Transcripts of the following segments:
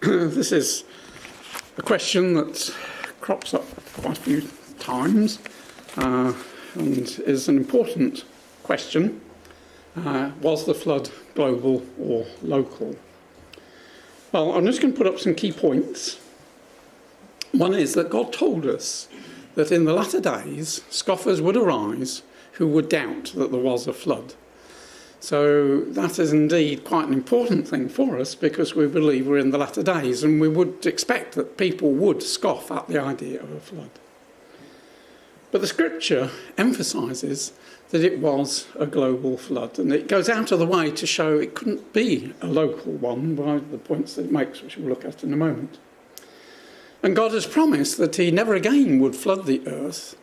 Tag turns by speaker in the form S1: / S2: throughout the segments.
S1: This is a question that crops up quite a few times and is an important question. Was the flood global or local? Well, I'm just going to put up some key points. One is that God told us that in the latter days, scoffers would arise who would doubt that there was a flood. So that is indeed quite an important thing for us, because we believe we're in the latter days, and we would expect that people would scoff at the idea of a flood. But the scripture emphasises that it was a global flood, and it goes out of the way to show it couldn't be a local one by the points that it makes, which we'll look at in a moment. And God has promised that he never again would flood the earth,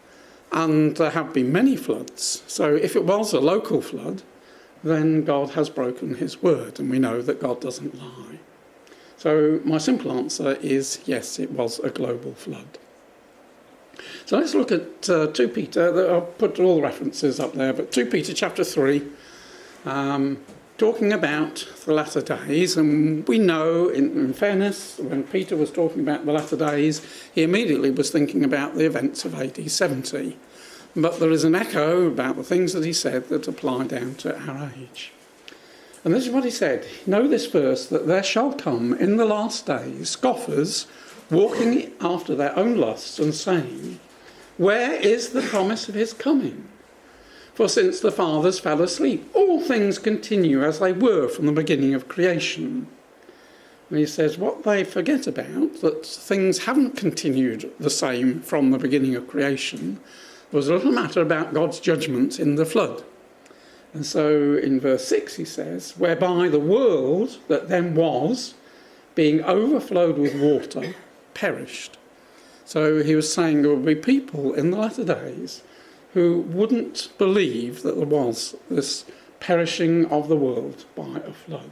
S1: and there have been many floods. So if it was a local flood, then God has broken his word, and we know that God doesn't lie. So my simple answer is yes, it was a global flood. So let's look at 2 Peter. I'll put all the references up there, but 2 Peter chapter 3, talking about the latter days. And we know, in fairness, when Peter was talking about the latter days, he immediately was thinking about the events of AD 70. But there is an echo about the things that he said that apply down to our age. And this is what he said. Know this first, that there shall come in the last days scoffers walking after their own lusts and saying, where is the promise of his coming? For since the fathers fell asleep, all things continue as they were from the beginning of creation. And he says what they forget about, that things haven't continued the same from the beginning of creation, was a little matter about God's judgment in the flood. And so in verse 6 he says, whereby the world that then was, being overflowed with water, perished. So he was saying there will be people in the latter days who wouldn't believe that there was this perishing of the world by a flood.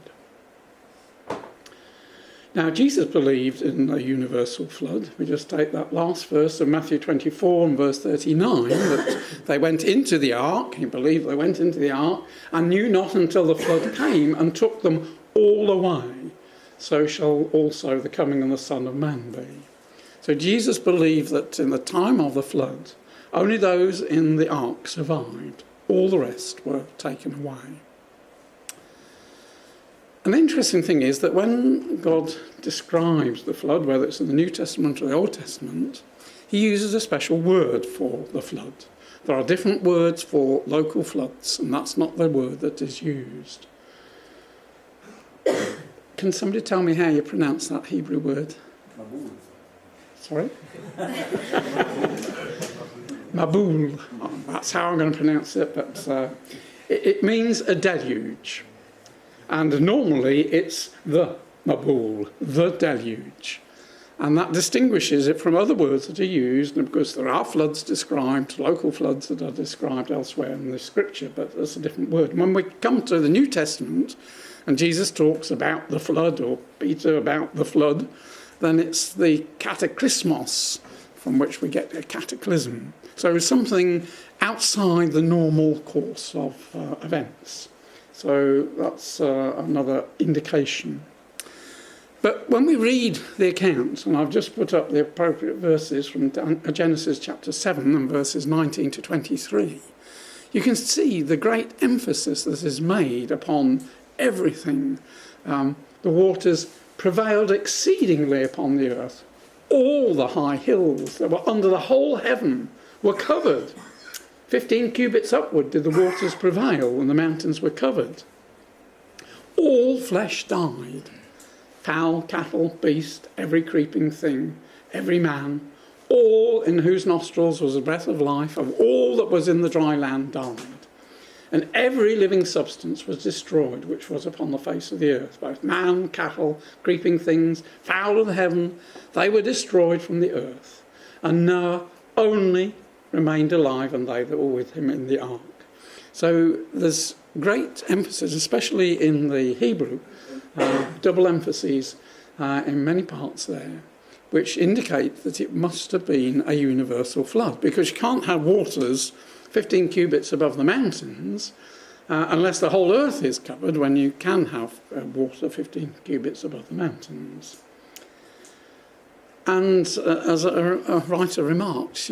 S1: Now, Jesus believed in a universal flood. We just take that last verse of Matthew 24 and verse 39, that they went into the ark, he believed they went into the ark, and knew not until the flood came and took them all away. So shall also the coming of the Son of Man be. So Jesus believed that in the time of the flood, only those in the ark survived. All the rest were taken away. An interesting thing is that when God describes the flood, whether it's in the New Testament or the Old Testament, he uses a special word for the flood. There are different words for local floods, and that's not the word that is used. Can somebody tell me how you pronounce that Hebrew word?
S2: Mabul.
S1: Sorry? Mabul. Oh, that's how I'm going to pronounce it, but it means a deluge. And normally it's the Mabul, the deluge. And that distinguishes it from other words that are used, because there are floods described, local floods that are described elsewhere in the scripture, but that's a different word. When we come to the New Testament, and Jesus talks about the flood, or Peter about the flood, then it's the cataclysmos, from which we get a cataclysm. So something outside the normal course of events. So that's another indication. But when we read the account, and I've just put up the appropriate verses from Genesis chapter 7 and verses 19 to 23, you can see the great emphasis that is made upon everything. The waters prevailed exceedingly upon the earth. All the high hills that were under the whole heaven were covered. 15 cubits upward did the waters prevail, and the mountains were covered. All flesh died. Fowl, cattle, beast, every creeping thing, every man, all in whose nostrils was the breath of life, of all that was in the dry land died. And every living substance was destroyed, which was upon the face of the earth, both man, cattle, creeping things, fowl of the heaven, they were destroyed from the earth. And Noah only remained alive, and they that were with him in the ark. So there's great emphasis, especially in the Hebrew, double emphases in many parts there, which indicate that it must have been a universal flood, because you can't have waters 15 cubits above the mountains unless the whole earth is covered, when you can have water 15 cubits above the mountains. And as a writer remarked,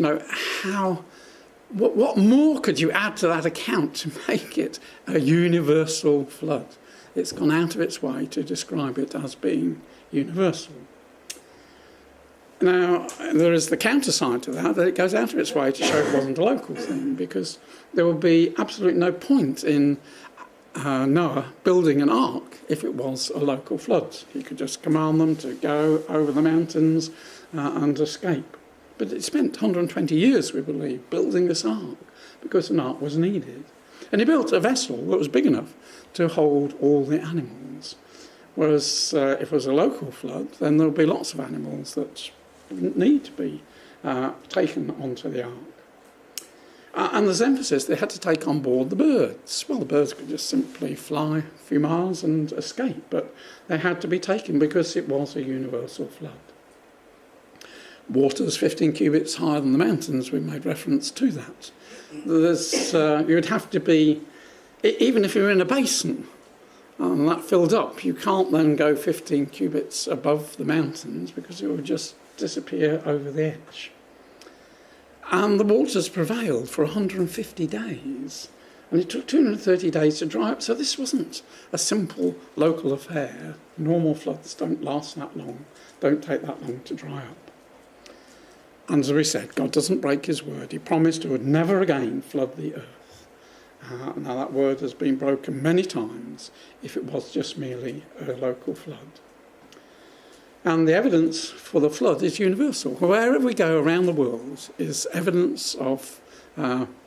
S1: what more could you add to that account to make it a universal flood? It's gone out of its way to describe it as being universal. Now, there is the counterside to that it goes out of its way to show it wasn't a local thing, because there would be absolutely no point in Noah building an ark if it was a local flood. He could just command them to go over the mountains and escape. But it spent 120 years, we believe, building this ark, because an ark was needed. And he built a vessel that was big enough to hold all the animals. Whereas if it was a local flood, then there would be lots of animals that wouldn't need to be taken onto the ark. And there's emphasis they had to take on board the birds. Well, the birds could just simply fly a few miles and escape, but they had to be taken because it was a universal flood. Water's 15 cubits higher than the mountains. We made reference to that. You would have to be, even if you're in a basin and that filled up, you can't then go 15 cubits above the mountains because it would just disappear over the edge. And the waters prevailed for 150 days. And it took 230 days to dry up. So this wasn't a simple local affair. Normal floods don't last that long, don't take that long to dry up. And as we said, God doesn't break his word. He promised he would never again flood the earth. Now that word has been broken many times if it was just merely a local flood. And the evidence for the flood is universal. Wherever we go around the world is evidence of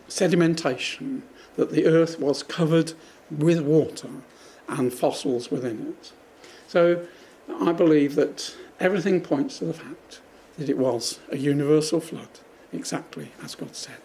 S1: sedimentation, that the earth was covered with water and fossils within it. So I believe that everything points to the fact that it was a universal flood, exactly as God said.